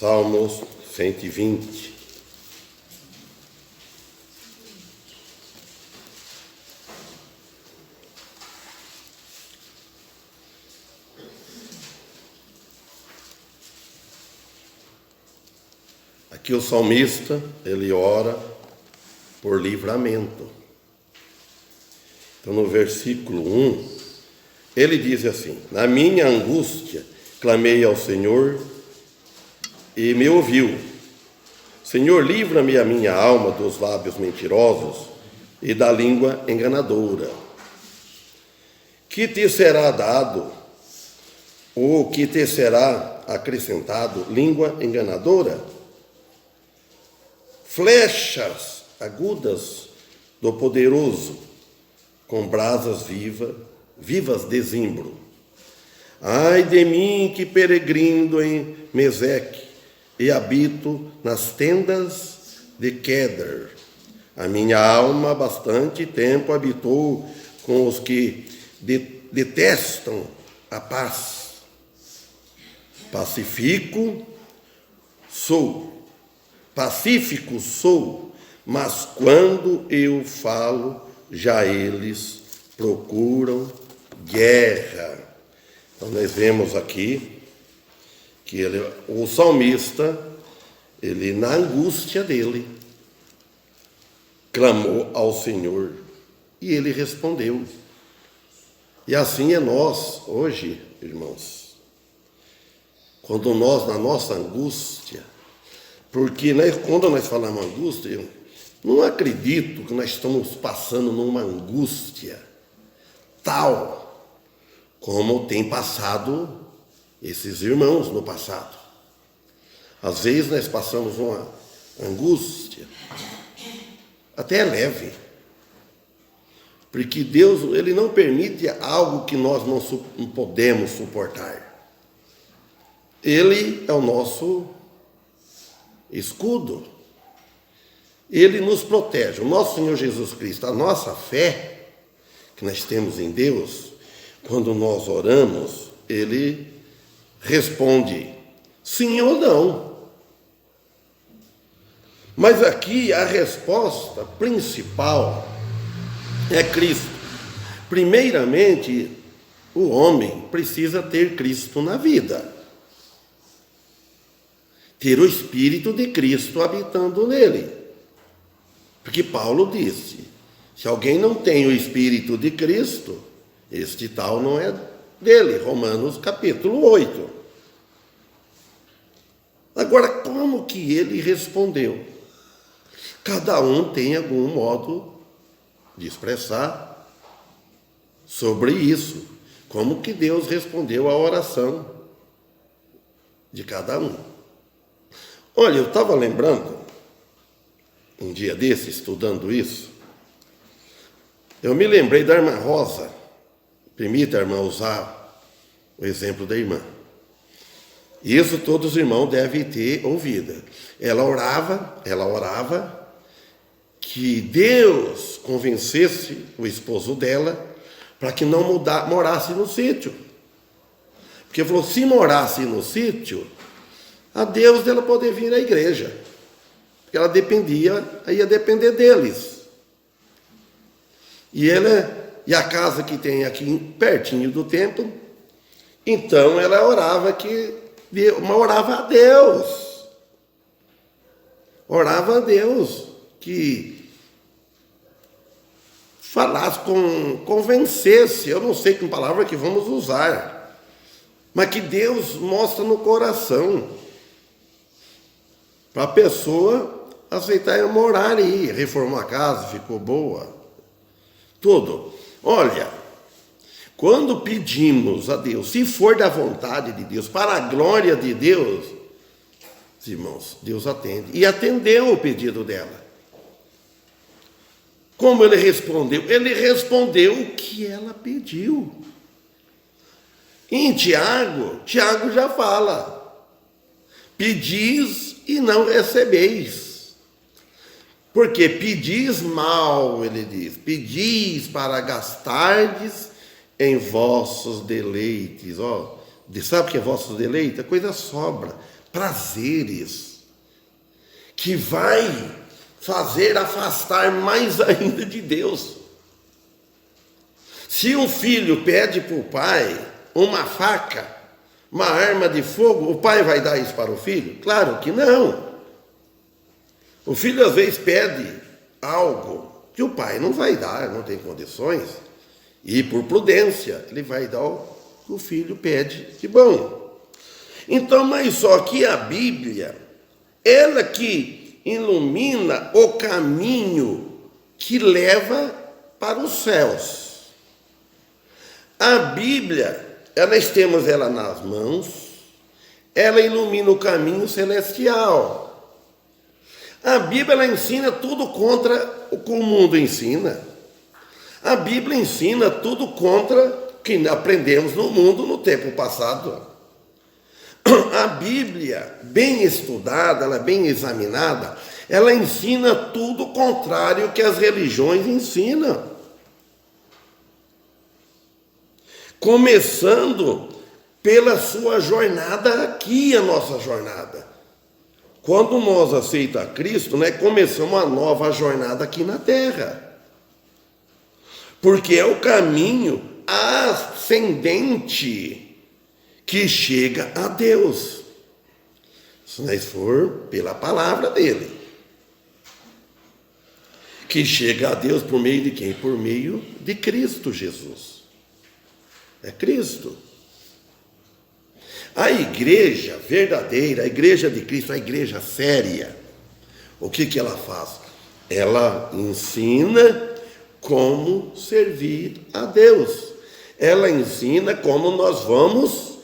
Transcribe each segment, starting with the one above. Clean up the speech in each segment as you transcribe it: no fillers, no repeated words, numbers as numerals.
Salmos 120. Aqui o salmista, ele ora por livramento. Então no versículo 1, ele diz assim: na minha angústia clamei ao Senhor e me ouviu. Senhor, livra-me a minha alma dos lábios mentirosos e da língua enganadora. Que te será dado, ou que te será acrescentado, língua enganadora? Flechas agudas do poderoso, com brasas vivas de zimbro. Ai de mim que peregrino em Meseque e habito nas tendas de Quédar. A minha alma bastante tempo habitou com os que detestam a paz. Pacífico sou, mas quando eu falo, já eles procuram guerra. Então nós vemos aqui que o salmista, ele na angústia dele, clamou ao Senhor e ele respondeu. E assim é nós hoje, irmãos. Quando nós, na nossa angústia, porque quando nós falamos angústia, eu não acredito que nós estamos passando numa angústia tal como tem passado esses irmãos no passado. Às vezes nós passamos uma angústia até leve, porque Deus, ele não permite algo que nós não podemos suportar. Ele é o nosso escudo. Ele nos protege. O nosso Senhor Jesus Cristo, a nossa fé que nós temos em Deus, quando nós oramos, ele responde sim ou não. Mas aqui a resposta principal é Cristo. Primeiramente, o homem precisa ter Cristo na vida. Ter o Espírito de Cristo habitando nele. Porque Paulo disse, se alguém não tem o Espírito de Cristo, este tal não é dele. Romanos capítulo 8. Agora, como que ele respondeu? Cada um tem algum modo de expressar sobre isso. Como que Deus respondeu à oração de cada um. Olha, eu estava lembrando, um dia desse, estudando isso, eu me lembrei da irmã Rosa. Permita, irmã, usar o exemplo da irmã. Isso todos os irmãos devem ter ouvido. Ela orava que Deus convencesse o esposo dela para que não morasse no sítio. Porque falou, se morasse no sítio, a Deus dela poder vir à igreja. Porque ela ia depender deles. E a casa que tem aqui pertinho do templo, então ela orava a Deus. Orava a Deus que falasse, convencesse, eu não sei que palavra que vamos usar, mas que Deus mostra no coração, para a pessoa aceitar e morar ali, reformar a casa, ficou boa, tudo. Olha, quando pedimos a Deus, se for da vontade de Deus, para a glória de Deus, irmãos, Deus atende. E atendeu o pedido dela. Como ele respondeu? Ele respondeu o que ela pediu. Em Tiago já fala, pedis e não recebeis. Porque pedis mal, ele diz, pedis para gastardes em vossos deleites. Sabe o que é vossos deleites? A coisa sobra. prazeres, que vai fazer afastar mais ainda de Deus. Se um filho pede para o pai uma faca, uma arma de fogo, o pai vai dar isso para o filho? Claro que não. O filho às vezes pede algo que o pai não vai dar, não tem condições, e por prudência ele vai dar o que o filho pede de bom. Então, mas só que a Bíblia, ela que ilumina o caminho que leva para os céus. A Bíblia, nós temos ela nas mãos, ela ilumina o caminho celestial. A Bíblia, ela ensina tudo contra o que o mundo ensina. A Bíblia ensina tudo contra o que aprendemos no mundo no tempo passado. A Bíblia, bem estudada, ela bem examinada, ela ensina tudo o contrário que as religiões ensinam. Começando pela sua jornada aqui, a nossa jornada. Quando nós aceitamos a Cristo, começamos uma nova jornada aqui na terra. Porque é o caminho ascendente que chega a Deus. Se nós for pela palavra dele. Que chega a Deus por meio de quem? Por meio de Cristo Jesus. É Cristo. A igreja verdadeira, a igreja de Cristo, a igreja séria, o que ela faz? Ela ensina como servir a Deus. Ela ensina como nós vamos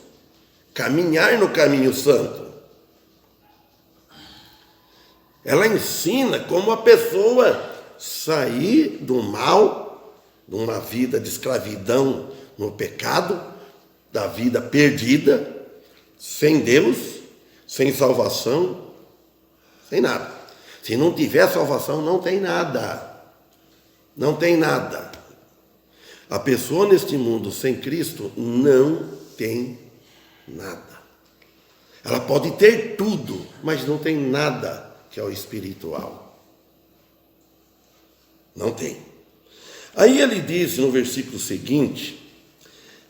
caminhar no caminho santo. Ela ensina como a pessoa sair do mal, de uma vida de escravidão no pecado, da vida perdida, sem Deus, sem salvação, sem nada. Se não tiver salvação, não tem nada. Não tem nada. A pessoa neste mundo sem Cristo não tem nada. Ela pode ter tudo, mas não tem nada que é o espiritual. Não tem. Aí ele diz no versículo seguinte: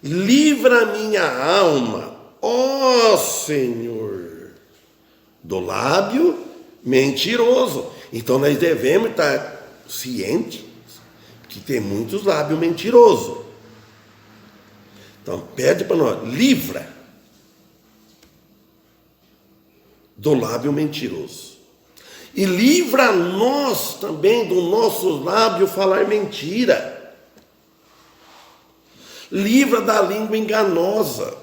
livra minha alma, ó Senhor, do lábio mentiroso. Então nós devemos estar cientes que tem muitos lábios mentirosos. Então pede para nós, livra do lábio mentiroso. E livra nós também do nosso lábio falar mentira. Livra da língua enganosa.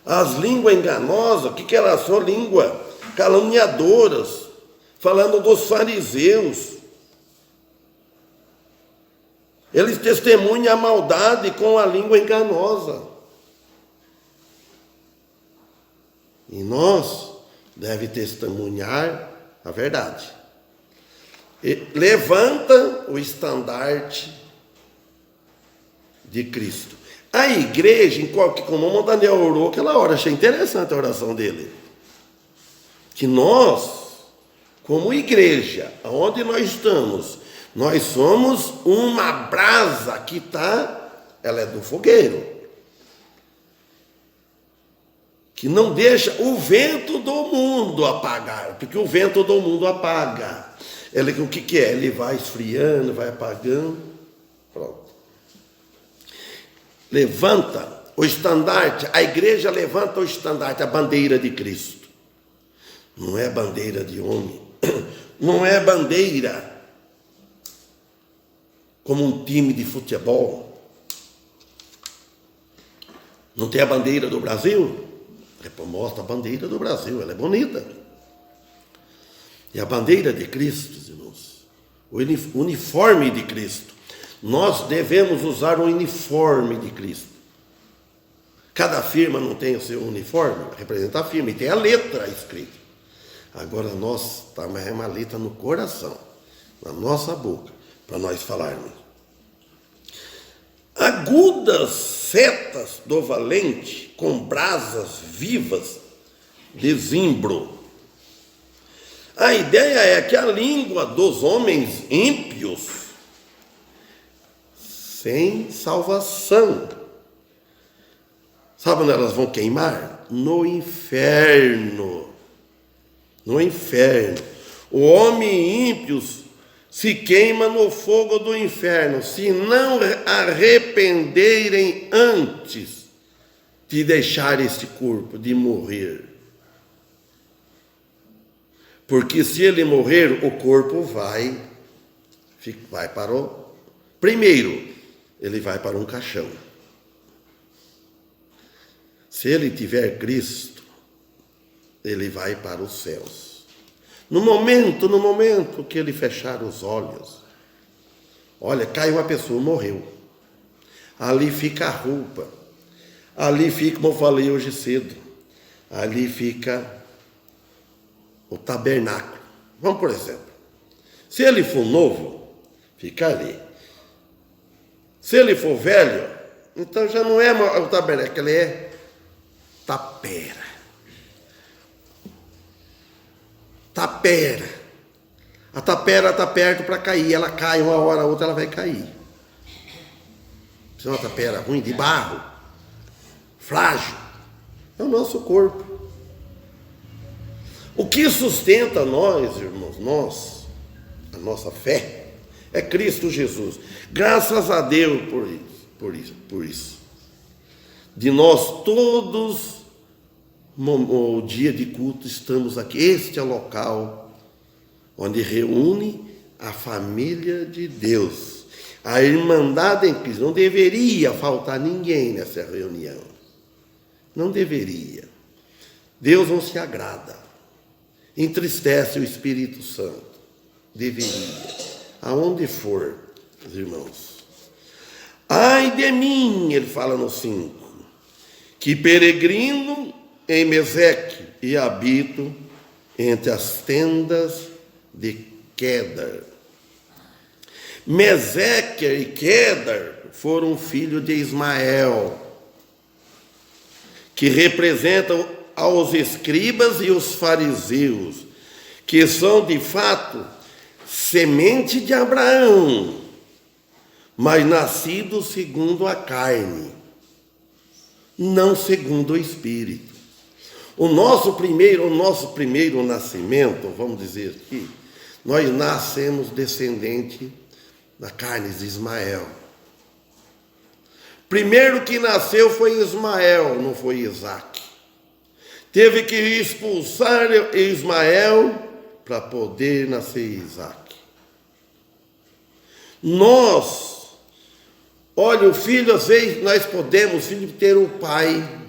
As línguas enganosas, o que elas são? Língua caluniadoras, falando dos fariseus. Eles testemunham a maldade com a língua enganosa. E nós devemos testemunhar a verdade. E levanta o estandarte de Cristo. A igreja, como o Daniel orou aquela hora, achei interessante a oração dele. Que nós, como igreja, onde nós estamos, nós somos uma brasa que ela é do fogueiro. Que não deixa o vento do mundo apagar, porque o vento do mundo apaga. O que é? Ele vai esfriando, vai apagando, pronto. Levanta o estandarte, a igreja levanta o estandarte, a bandeira de Cristo. Não é bandeira de homem, não é bandeira como um time de futebol. Não tem a bandeira do Brasil? Mostra a bandeira do Brasil, ela é bonita. E a bandeira de Cristo, irmãos, o uniforme de Cristo. Nós devemos usar o uniforme de Cristo. Cada firma não tem o seu uniforme, representa a firma, e tem a letra escrita. Agora nós estamos uma letra no coração, na nossa boca, para nós falarmos. Agudas setas do valente, com brasas vivas, de zimbro. A ideia é que a língua dos homens ímpios, sem salvação, sabe onde elas vão queimar? No inferno. No inferno. O homem ímpio se queima no fogo do inferno, se não arrependerem antes de deixar este corpo, de morrer. Porque se ele morrer, o corpo vai para o... Primeiro, ele vai para um caixão. Se ele tiver Cristo, ele vai para os céus. No momento que ele fechar os olhos, olha, cai uma pessoa, morreu. Ali fica a roupa. Ali fica, como eu falei hoje cedo, ali fica o tabernáculo. Vamos, por exemplo, se ele for novo, fica ali. Se ele for velho, então já não é o tabernáculo, ele é tapera. Tapera. A tapera está perto para cair, ela cai uma hora, a outra ela vai cair. Se é uma tapera ruim, de barro, frágil, é o nosso corpo. O que sustenta nós, irmãos, a nossa fé, é Cristo Jesus. Graças a Deus por isso. De nós todos, o dia de culto, estamos aqui. Este é o local onde reúne a família de Deus. A irmandade em Cristo. Não deveria faltar ninguém nessa reunião. Não deveria. Deus não se agrada. Entristece o Espírito Santo. Deveria. Aonde for, os irmãos. Ai de mim, ele fala no 5, que peregrino em Meseque e habito entre as tendas de Quedar. Meseque e Quedar foram filhos de Ismael, que representam aos escribas e os fariseus, que são de fato semente de Abraão, mas nascidos segundo a carne, não segundo o Espírito. O nosso primeiro nascimento, vamos dizer aqui, nós nascemos descendente da carne de Ismael. Primeiro que nasceu foi Ismael, não foi Isaque. Teve que expulsar Ismael para poder nascer Isaque. Olha, o filho, às vezes, nós podemos, filho, ter o pai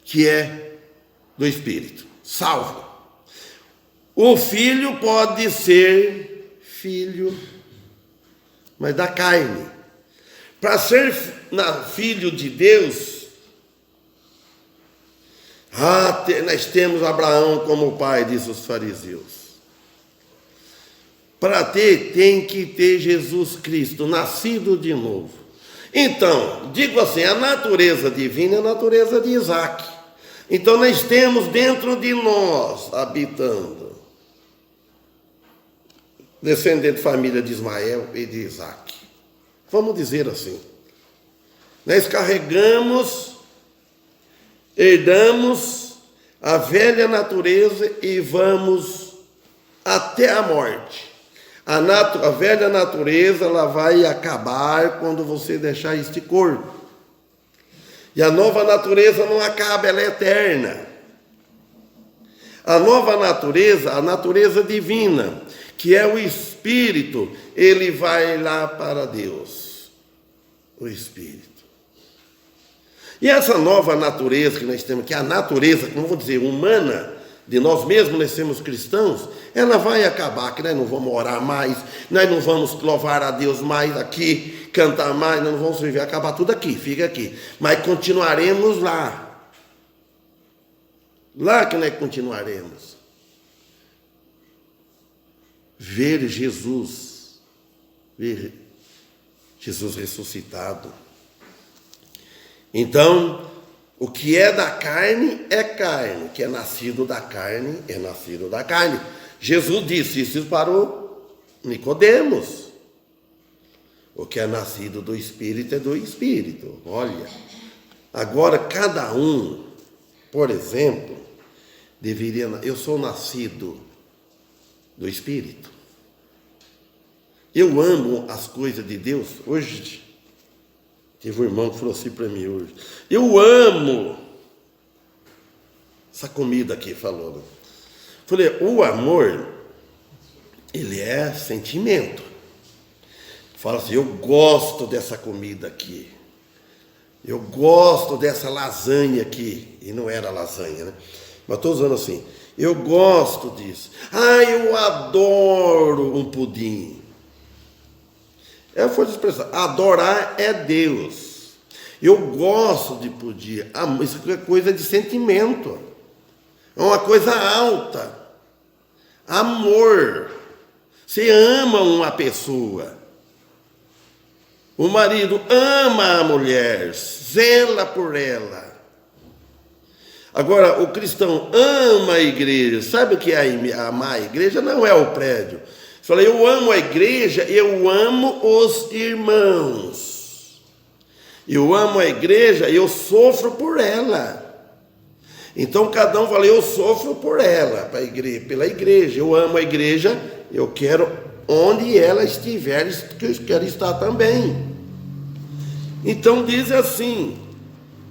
que é do Espírito, salvo. O filho pode ser filho, mas da carne. Para ser filho de Deus, nós temos Abraão como pai, diz os fariseus. Para tem que ter Jesus Cristo, nascido de novo. Então, digo assim, a natureza divina é a natureza de Isaque. Então, nós temos dentro de nós, habitando, descendente de família de Ismael e de Isaque. Vamos dizer assim. Nós herdamos a velha natureza e vamos até a morte. A velha natureza, ela vai acabar quando você deixar este corpo. E a nova natureza não acaba, ela é eterna. A nova natureza, a natureza divina, que é o Espírito, ele vai lá para Deus. O Espírito. E essa nova natureza que nós temos, que é a natureza, como vou dizer, humana, de nós mesmos, nós somos cristãos, ela vai acabar, que nós não vamos orar mais, nós não vamos louvar a Deus mais aqui, cantar mais, nós não vamos viver, acabar tudo aqui, fica aqui. Mas continuaremos lá. Lá que nós continuaremos. Ver Jesus ressuscitado. Então, O que é da carne é carne. O que é nascido da carne é nascido da carne. Jesus disse isso para o Nicodemos. O que é nascido do Espírito é do Espírito. Olha, agora cada um, por exemplo, deveria... Eu sou nascido do Espírito. Eu amo as coisas de Deus. Hoje, teve um irmão que falou assim para mim hoje. Eu amo essa comida aqui, falou. Né? Falei, o amor, ele é sentimento. Fala assim, eu gosto dessa comida aqui. Eu gosto dessa lasanha aqui. E não era lasanha, né? Mas estou usando assim. Eu gosto disso. Eu adoro um pudim. É a força de expressão. Adorar é Deus. Eu gosto de pudim. Isso é coisa de sentimento. É uma coisa alta. Amor. Você ama uma pessoa. O marido ama a mulher, zela por ela. Agora, o cristão ama a igreja. Sabe o que é amar a igreja? Não é o prédio. Você fala, eu amo a igreja, eu amo os irmãos. Eu amo a igreja, eu sofro por ela. Então, cada um fala, eu sofro por ela, pela igreja. Eu amo a igreja, eu quero onde ela estiver, que eu quero estar também. Então, diz assim,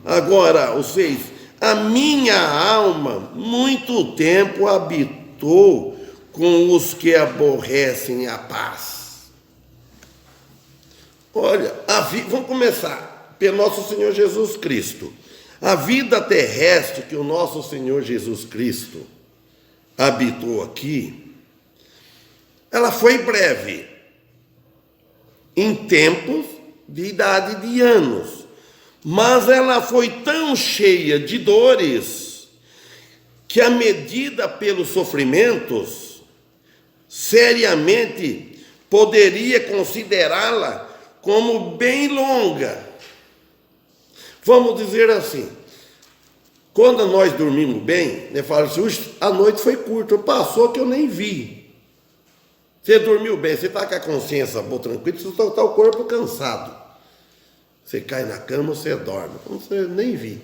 agora, os 6, a minha alma muito tempo habitou com os que aborrecem a paz. Olha, vamos começar pelo nosso Senhor Jesus Cristo. A vida terrestre que o nosso Senhor Jesus Cristo habitou aqui, ela foi breve, em tempos de idade de anos, mas ela foi tão cheia de dores que a medida pelos sofrimentos, seriamente poderia considerá-la como bem longa. Vamos dizer assim, quando nós dormimos bem, fala assim, a noite foi curta, passou que eu nem vi. Você dormiu bem, você está com a consciência boa, tranquila, você está o corpo cansado. Você cai na cama, você dorme, então você nem vi.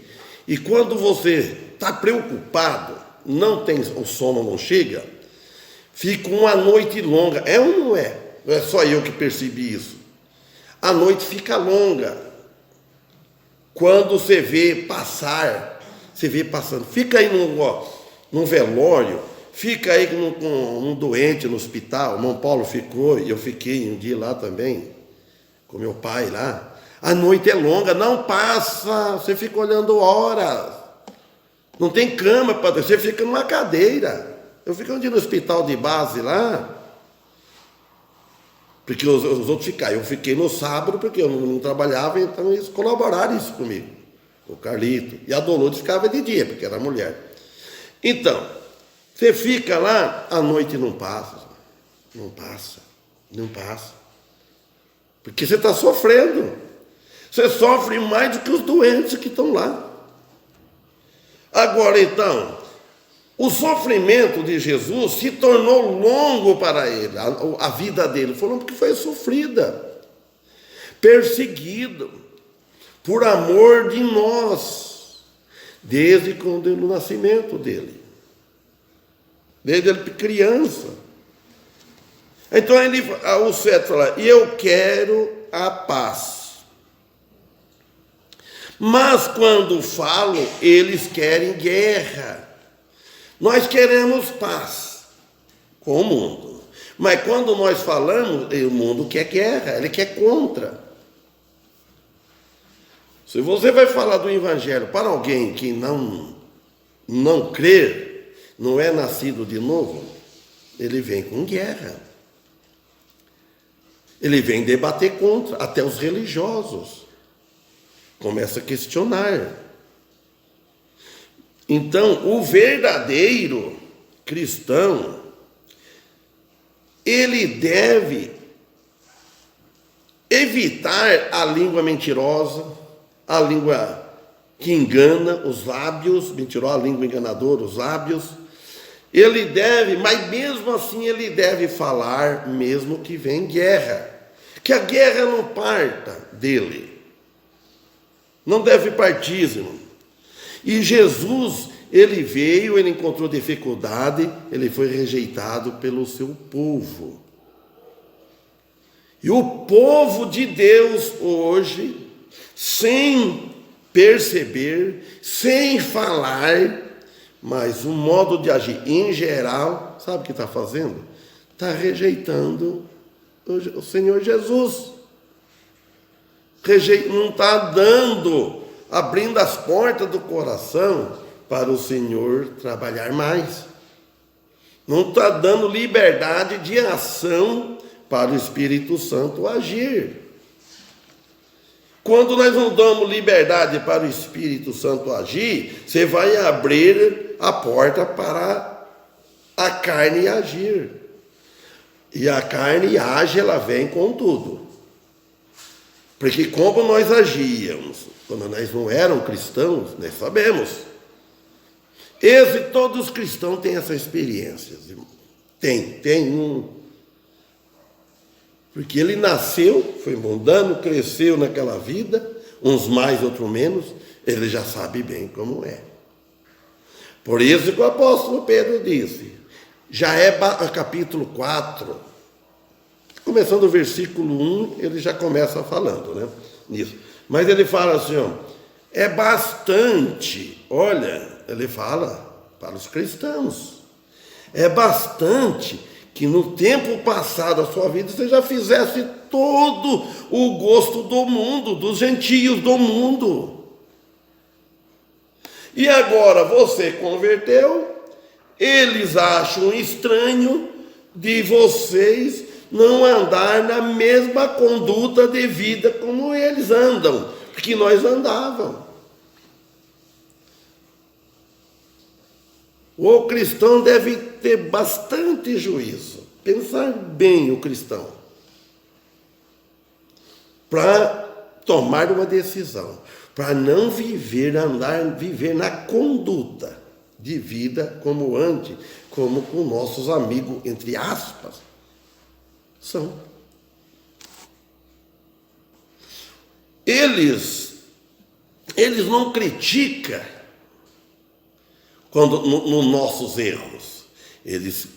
E quando você está preocupado, o sono não chega, fica uma noite longa. É ou não é? Não é só eu que percebi isso. A noite fica longa. Quando você vê passando, fica aí num velório, fica aí com um doente no hospital, o irmão Paulo ficou, e eu fiquei um dia lá também, com meu pai lá. A noite é longa, não passa, você fica olhando horas, não tem cama para você fica numa cadeira. Eu fiquei um dia no hospital de base lá, porque os outros ficaram. Eu fiquei no sábado, porque eu não trabalhava, então eles colaboraram isso comigo. O Carlito. E a Dolores ficava de dia, porque era mulher. Então, você fica lá, a noite não passa. Não passa. Não passa. Porque você está sofrendo. Você sofre mais do que os doentes que estão lá. Agora, então, o sofrimento de Jesus se tornou longo para ele, a vida dele, porque foi sofrida, perseguido, por amor de nós, desde quando o nascimento dele, desde ele criança. Então o 7 fala, e eu quero a paz. Mas quando falo, eles querem guerra. Nós queremos paz com o mundo. Mas quando nós falamos, o mundo quer guerra, ele quer contra. Se você vai falar do evangelho para alguém que não crer, não é nascido de novo, ele vem com guerra. Ele vem debater contra, até os religiosos. Começa a questionar. Então, o verdadeiro cristão, ele deve evitar a língua mentirosa, a língua que engana os lábios, mentirosa, a língua enganadora, os lábios. Ele deve, mas mesmo assim ele deve falar, mesmo que vem guerra. Que a guerra não parta dele. Não deve partir, irmão. E Jesus, ele veio, ele encontrou dificuldade, ele foi rejeitado pelo seu povo. E o povo de Deus hoje, sem perceber, sem falar, mas o modo de agir em geral, sabe o que está fazendo? Está rejeitando o Senhor Jesus. Não está abrindo as portas do coração para o Senhor trabalhar mais. Não está dando liberdade de ação para o Espírito Santo agir. Quando nós não damos liberdade para o Espírito Santo agir, você vai abrir a porta para a carne agir. E a carne age, ela vem com tudo. Porque como nós agíamos, quando nós não éramos cristãos, nós sabemos. Todos os cristãos têm essa experiência. Tem um. Porque ele nasceu, foi mundano, cresceu naquela vida, uns mais, outros menos, ele já sabe bem como é. Por isso que o apóstolo Pedro disse, já é capítulo 4, começando o versículo 1, ele já começa falando, né, nisso. Mas ele fala assim, ó, é bastante, olha, ele fala para os cristãos, é bastante que no tempo passado da sua vida você já fizesse todo o gosto do mundo, dos gentios do mundo. E agora você converteu, eles acham estranho de vocês não andar na mesma conduta de vida como eles andam, porque nós andávamos. O cristão deve ter bastante juízo, pensar bem o cristão, para tomar uma decisão, para não viver na conduta de vida como antes, como com nossos amigos, entre aspas, são. Eles não criticam quando nos nossos erros, eles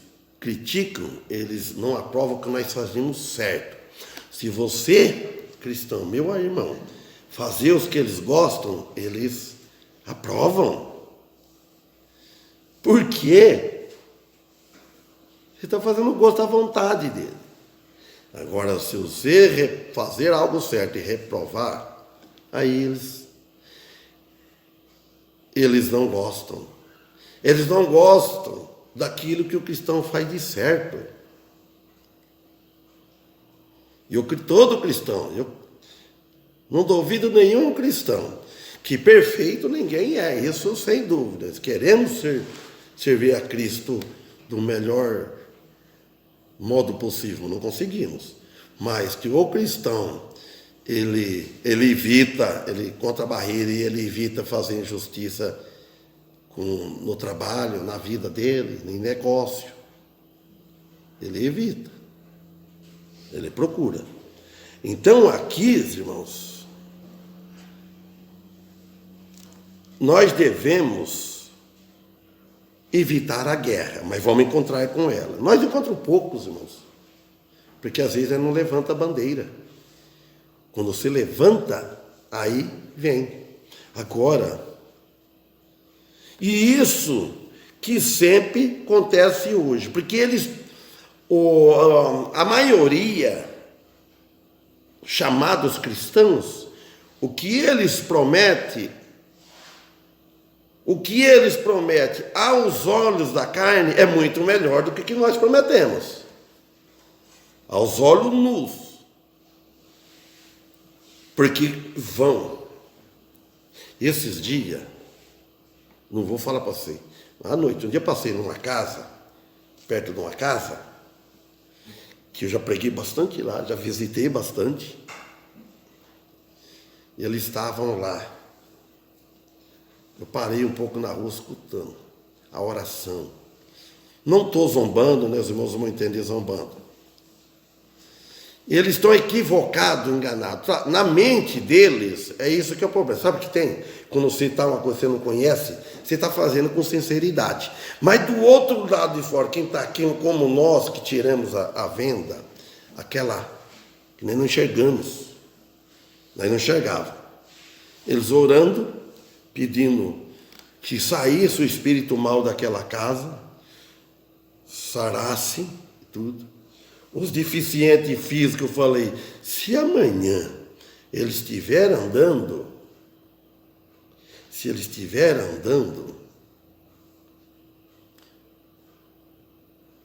criticam, eles não aprovam que nós fazemos certo. Se você, cristão, meu irmão, fazer os que eles gostam, eles aprovam. Por quê? Você está fazendo gosto à vontade dele. Agora, se você fazer algo certo e reprovar, aí eles não gostam. Eles não gostam daquilo que o cristão faz de certo. Todo cristão, eu não duvido nenhum cristão, que perfeito ninguém é, isso sem dúvidas. Queremos servir a Cristo do melhor modo possível, não conseguimos. Mas que o cristão, ele encontra a barreira e ele evita fazer injustiça no trabalho, na vida dele, em negócio. Ele evita. Ele procura. Então aqui, irmãos, nós devemos evitar a guerra, mas vamos encontrar com ela. Nós encontramos poucos, irmãos, porque às vezes ela não levanta a bandeira. Quando se levanta, aí vem. Agora, e isso que sempre acontece hoje, porque a maioria, chamados cristãos, o que eles prometem aos olhos da carne é muito melhor do que nós prometemos. Aos olhos nus. Porque esses dias, não vou falar para você, à noite, um dia passei numa casa, perto de uma casa, que eu já preguei bastante lá, já visitei bastante, e eles estavam lá. Eu parei um pouco na rua escutando a oração. Não estou zombando, né? Os irmãos vão entender zombando. Eles estão equivocados, enganados. Na mente deles, é isso que é o problema. Sabe o que tem? Quando você está uma coisa que você não conhece, você está fazendo com sinceridade. Mas do outro lado de fora, quem está aqui, como nós que tiramos a venda, aquela que nem não enxergamos, nós não enxergava. Eles orando, pedindo que saísse o espírito mal daquela casa, sarasse tudo. Os deficientes físicos, eu falei, se amanhã eles estiverem andando,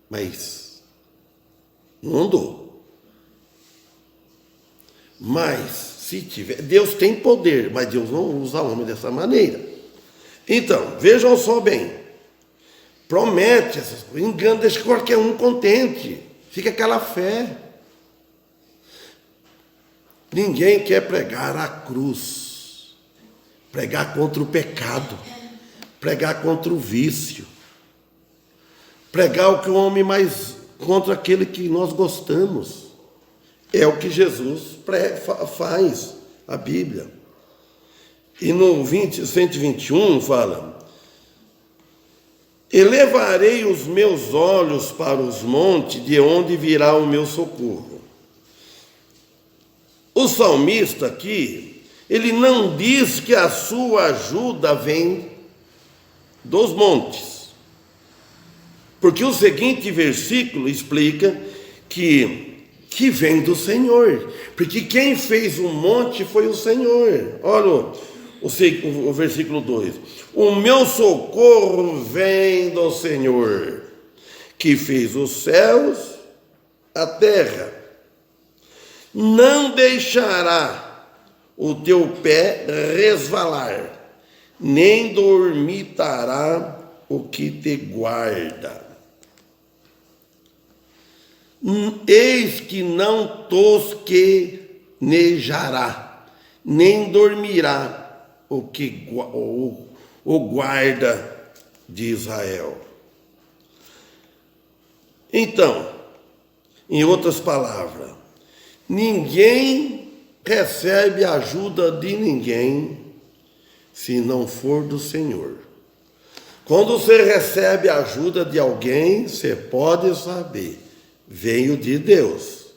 mas não andou. Mas se tiver, Deus tem poder, mas Deus não usa homem dessa maneira. Então, vejam só bem, promete essas coisas, engana, deixa qualquer um contente, fica aquela fé. Ninguém quer pregar a cruz, pregar contra o pecado, pregar contra o vício, pregar o que o homem mais, contra aquele que nós gostamos. É o que Jesus faz, a Bíblia. E no 121 fala: elevarei os meus olhos para os montes, de onde virá o meu socorro. O salmista aqui, ele não diz que a sua ajuda vem dos montes, porque o seguinte versículo explica que vem do Senhor, porque quem fez o monte foi o Senhor. Olha o versículo 2: o meu socorro vem do Senhor, que fez os céus, a terra. Não deixará o teu pé resvalar, nem dormitará o que te guarda. Eis que não tosquenejará, nem dormirá o guarda de Israel. Então, em outras palavras, ninguém recebe ajuda de ninguém se não for do Senhor. Quando você recebe a ajuda de alguém, você pode saber, veio de Deus.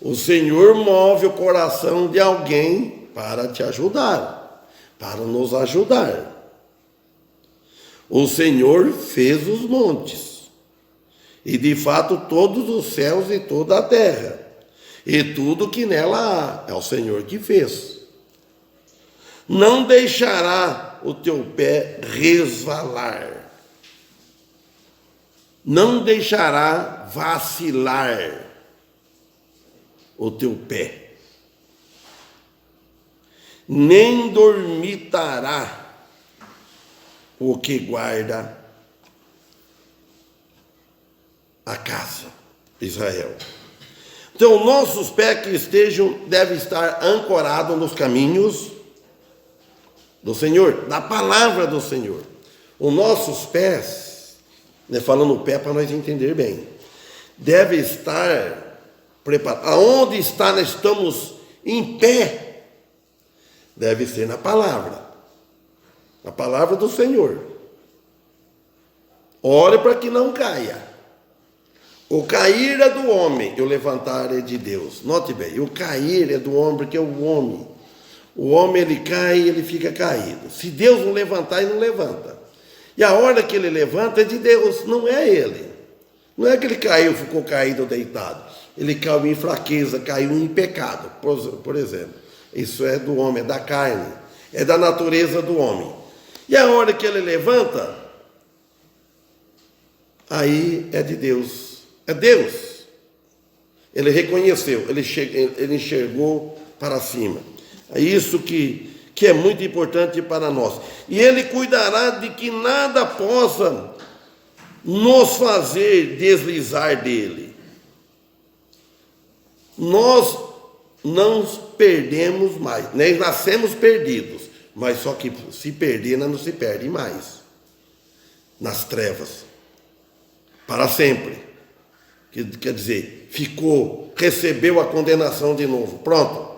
O Senhor move o coração de alguém para te ajudar, para nos ajudar. O Senhor fez os montes, e de fato todos os céus e toda a terra, e tudo que nela há, é o Senhor que fez. Não deixará o teu pé resvalar, não deixará vacilar o teu pé, nem dormitará o que guarda a casa, Israel. Então, nossos pés que devem estar ancorados nos caminhos do Senhor, da palavra do Senhor. Os nossos pés, falando o pé para nós entender bem, deve estar preparado. Aonde está, nós estamos em pé, deve ser na palavra do Senhor. Ore para que não caia. O cair é do homem, e o levantar é de Deus. Note bem, o cair é do homem, porque é o homem ele cai e ele fica caído. Se Deus não levantar, ele não levanta. E a hora que ele levanta é de Deus, não é ele. Não é que ele caiu, ficou caído ou deitado. Ele caiu em fraqueza, caiu em pecado, por exemplo. Isso é do homem, é da carne, é da natureza do homem. E a hora que ele levanta, aí é de Deus. É Deus. Ele reconheceu, ele enxergou para cima. É isso que é muito importante para nós. E ele cuidará de que nada possa nos fazer deslizar dele. Nós não perdemos mais, nós nascemos perdidos, Mas só que se perder, ela não se perde mais nas trevas, para sempre. Quer dizer, recebeu a condenação de novo, pronto.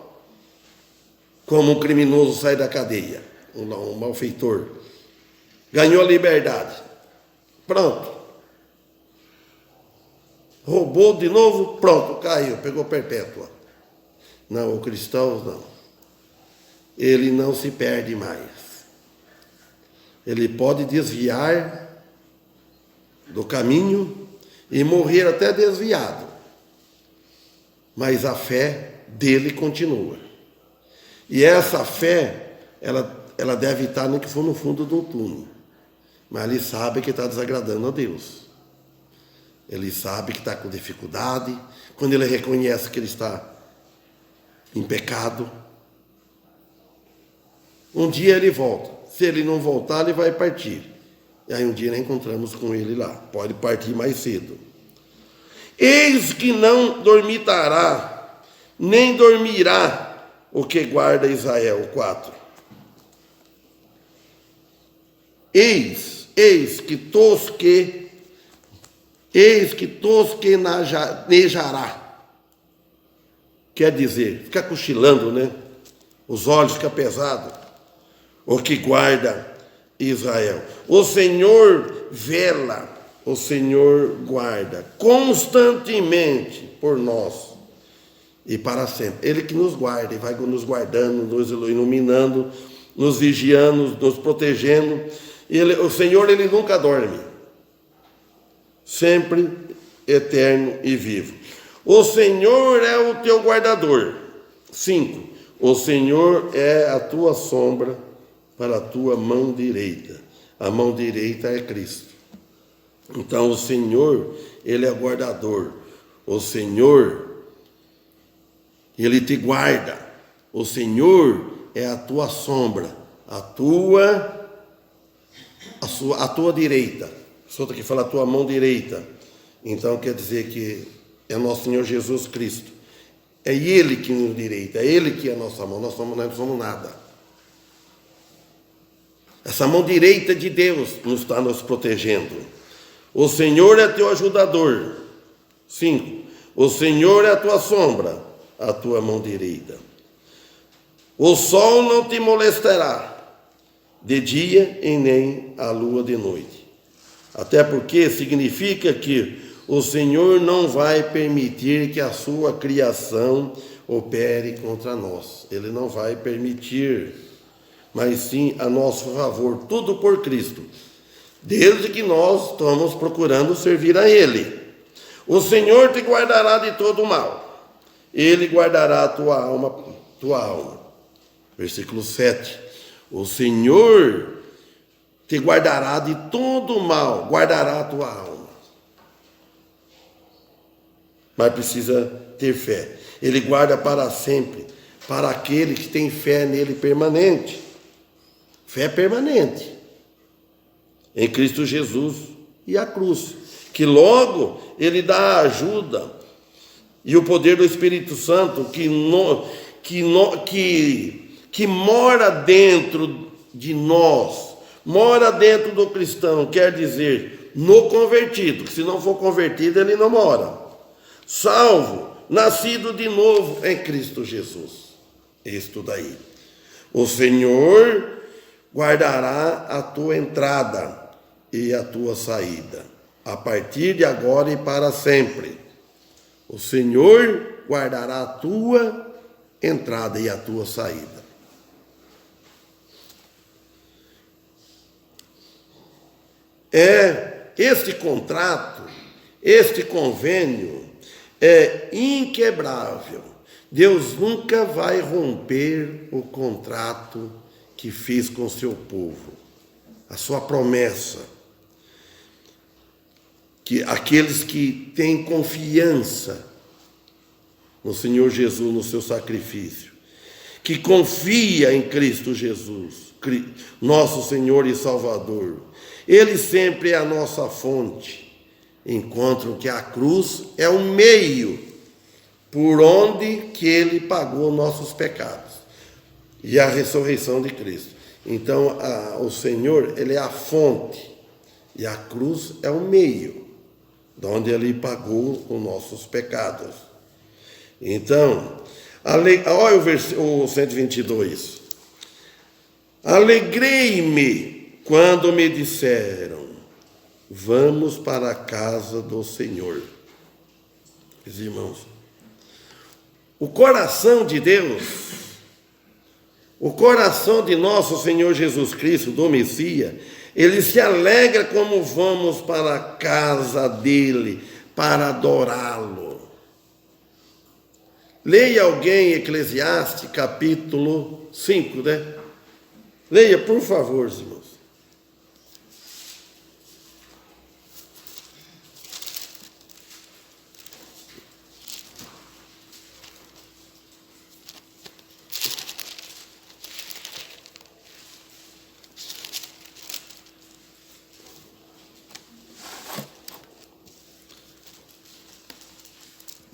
Como um criminoso sai da cadeia, um malfeitor, ganhou a liberdade, pronto. Roubou de novo, pronto, caiu, pegou perpétua. Não, o cristão não. Ele não se perde mais. Ele pode desviar do caminho e morrer até desviado, mas a fé dele continua. E essa fé, ela deve estar nem que for no fundo do túnel, mas ele sabe que está desagradando a Deus. Ele sabe que está com dificuldade. Quando ele reconhece que ele está em pecado, um dia ele volta. Se ele não voltar, ele vai partir. E aí um dia nós encontramos com ele lá. Pode partir mais cedo. Eis que não dormitará, nem dormirá o que guarda Israel. 4. Eis que tosquenejará. Quer dizer, fica cochilando, né? Os olhos ficam pesados. O que guarda Israel. O Senhor vela, o Senhor guarda constantemente por nós e para sempre. Ele que nos guarda e vai nos guardando, nos iluminando, nos vigiando, nos protegendo. O Senhor, ele nunca dorme. Sempre eterno e vivo. O Senhor é o teu guardador. 5. O Senhor é a tua sombra para a tua mão direita. A mão direita é Cristo. Então o Senhor, ele é guardador. O Senhor, ele te guarda. O Senhor é a tua sombra, a tua direita. Só que fala a tua mão direita. Então quer dizer que é nosso Senhor Jesus Cristo. É Ele que nos direita, é Ele que é a nossa mão. Nós não somos nada. Essa mão direita de Deus está nos protegendo. O Senhor é teu ajudador. 5. O Senhor é a tua sombra, a tua mão direita. O sol não te molestará de dia e nem a lua de noite. Até porque significa que o Senhor não vai permitir que a sua criação opere contra nós. Ele não vai permitir, mas sim a nosso favor, tudo por Cristo, desde que nós estamos procurando servir a Ele. O Senhor te guardará de todo mal, Ele guardará a tua alma. Versículo 7. O Senhor te guardará de todo mal, guardará a tua alma. Mas precisa ter fé. Ele guarda para sempre, para aquele que tem fé nele permanente. Fé permanente em Cristo Jesus e a cruz, que logo ele dá a ajuda e o poder do Espírito Santo que mora dentro de nós, mora dentro do cristão, quer dizer, no convertido, que se não for convertido ele não mora. Salvo, nascido de novo em Cristo Jesus. Isto daí. O Senhor guardará a tua entrada e a tua saída, a partir de agora e para sempre. O Senhor guardará a tua entrada e a tua saída. Este contrato, este convênio é inquebrável. Deus nunca vai romper o contrato que fez com o seu povo, a sua promessa, que aqueles que têm confiança no Senhor Jesus, no seu sacrifício, que confia em Cristo Jesus, nosso Senhor e Salvador, Ele sempre é a nossa fonte, encontram que a cruz é o meio por onde que Ele pagou nossos pecados, e a ressurreição de Cristo. Então, o Senhor, ele é a fonte, e a cruz é o meio, de onde ele pagou os nossos pecados. Então, olha o 122. Alegrei-me quando me disseram, vamos para a casa do Senhor. Meus irmãos, o coração de Deus, o coração de nosso Senhor Jesus Cristo, do Messias, ele se alegra como vamos para a casa dele, para adorá-lo. Leia alguém Eclesiastes, capítulo 5, né? Leia, por favor, irmãos.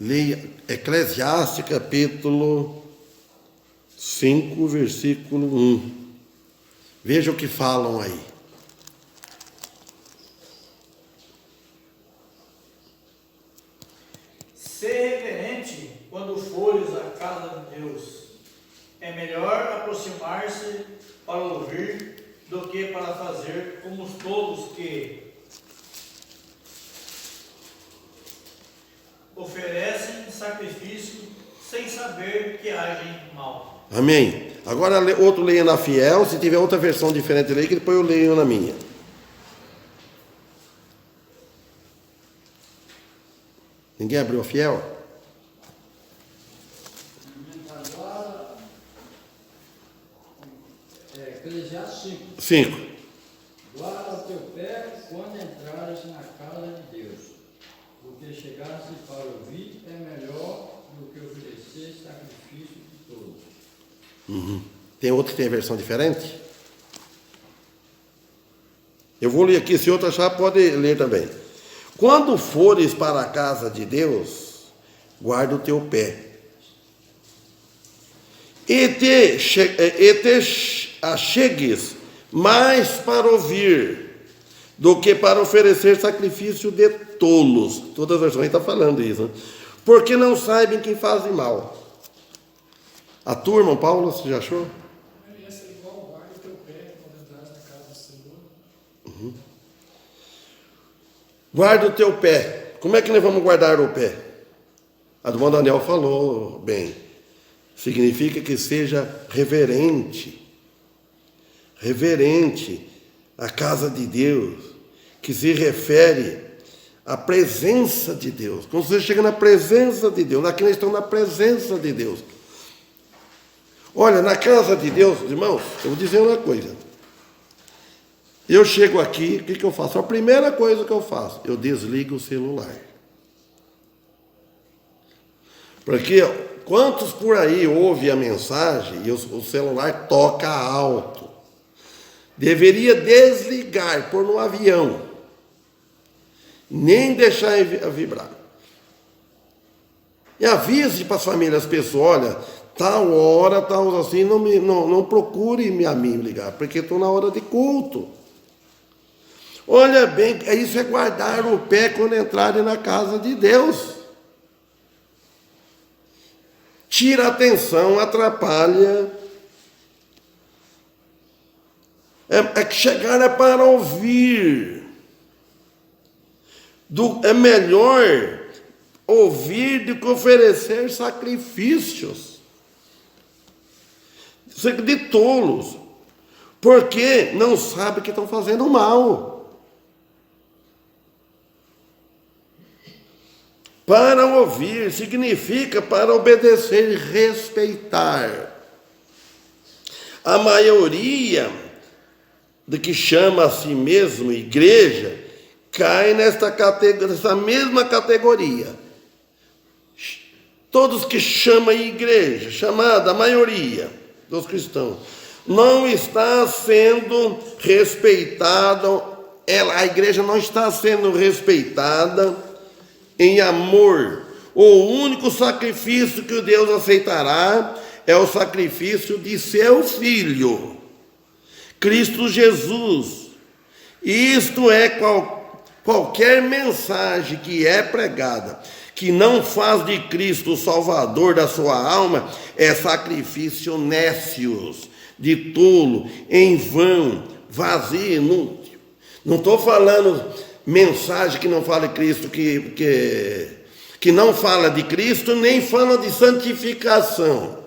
Leia Eclesiastes, capítulo 5, versículo 1. Veja o que falam aí. Ser reverente quando fores à casa de Deus. É melhor aproximar-se para ouvir do que para fazer como os tolos que oferecem sacrifício sem saber que agem mal. Amém. Agora outro leia na Fiel, se tiver outra versão diferente, leia, que depois eu leio na minha. Ninguém abriu a Fiel? Agora, Eclesiastes 5. 5. Guarda o teu pé quando entrares na casa de Deus, porque chegasse para ouvir é melhor do que oferecer sacrifício de todos. Tem outro que tem a versão diferente? Eu vou ler aqui, se outro achar, pode ler também. Quando fores para a casa de Deus, guarda o teu pé. E te achegues mais para ouvir do que para oferecer sacrifício de tolos. Todas as versões estão falando isso, né? Porque não sabem que fazem mal. A tua, irmão Paulo, você já achou? Essa é igual, guarda o teu pé quando entrares na casa do Senhor. Guarda o teu pé. Como é que nós vamos guardar o pé? A do irmão Daniel falou bem. Significa que seja reverente. Reverente à casa de Deus, que se refere à presença de Deus. Quando você chega na presença de Deus, aqui nós estamos na presença de Deus. Olha, na casa de Deus, irmãos, eu vou dizer uma coisa. Eu chego aqui, o que eu faço? A primeira coisa que eu faço, eu desligo o celular. Porque quantos por aí ouvem a mensagem e o celular toca alto? Deveria desligar, pôr no avião. Nem deixar vibrar. E avise para as famílias, as pessoas, olha, tal hora, tal assim, não procure a mim ligar, porque estou na hora de culto. Olha bem, isso é guardar o pé quando entrarem na casa de Deus. Tira a atenção, atrapalha. É que chegar é para ouvir. É melhor ouvir do que oferecer sacrifícios. De tolos. Porque não sabe que estão fazendo mal. Para ouvir significa para obedecer e respeitar. A maioria de que chama a si mesmo igreja cai nessa mesma categoria. Todos que chamam igreja, chamada a maioria dos cristãos, não está sendo respeitada, a igreja não está sendo respeitada em amor. O único sacrifício que Deus aceitará é o sacrifício de seu filho. Cristo Jesus. Isto é qualquer mensagem que é pregada, que não faz de Cristo o Salvador da sua alma, é sacrifício nécios, de tolo, em vão, vazio, inútil. Não estou falando mensagem que não fala de Cristo, que não fala de Cristo, nem fala de santificação.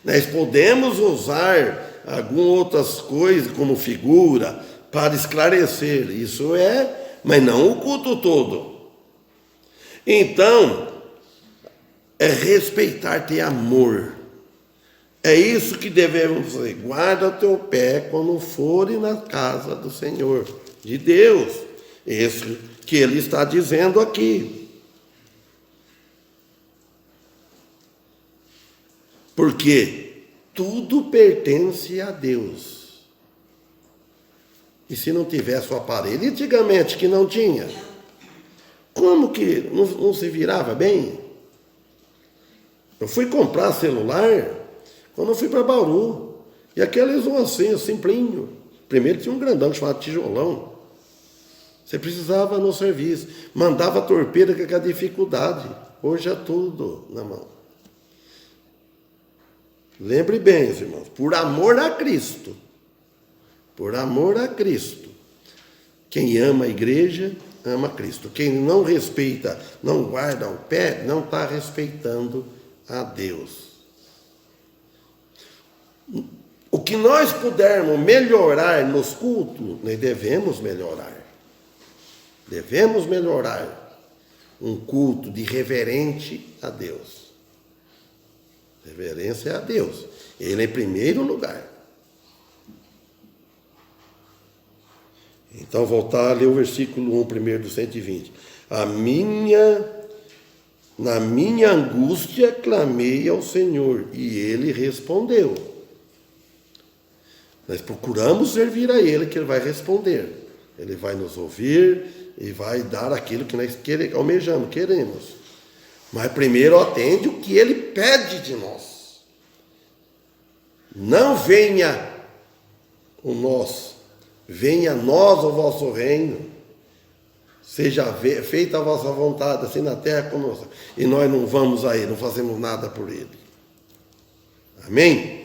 Nós podemos usar algumas outras coisas como figura para esclarecer, isso mas não o culto todo. Então, é respeitar, ter amor. É isso que devemos fazer. Guarda o teu pé quando fores na casa do Senhor, de Deus. Isso que ele está dizendo aqui. Porque tudo pertence a Deus. E se não tivesse o aparelho, antigamente que não tinha, como que não se virava bem? Eu fui comprar celular quando eu fui para Bauru. E aqueles assim, simplinho. Primeiro tinha um grandão chamado tijolão. Você precisava no serviço. Mandava a torpeira com aquela dificuldade. Hoje é tudo na mão. Lembre bem, irmãos, por amor a Cristo. Por amor a Cristo. Quem ama a igreja, ama Cristo. Quem não respeita, não guarda o pé, não está respeitando a Deus. O que nós pudermos melhorar nos cultos, nós devemos melhorar. Devemos melhorar um culto de reverente a Deus. Reverência a Deus. Ele é em primeiro lugar. Então, voltar a ler o versículo 1 primeiro do 120. Na minha angústia clamei ao Senhor, e Ele respondeu. Nós procuramos servir a Ele, que Ele vai responder. Ele vai nos ouvir e vai dar aquilo que nós almejamos, queremos. Mas primeiro atende o que Ele pede de nós. Não venha o nosso, venha a nós o vosso reino. Seja feita a vossa vontade, assim na terra como nós. E nós não vamos a Ele, não fazemos nada por Ele. Amém?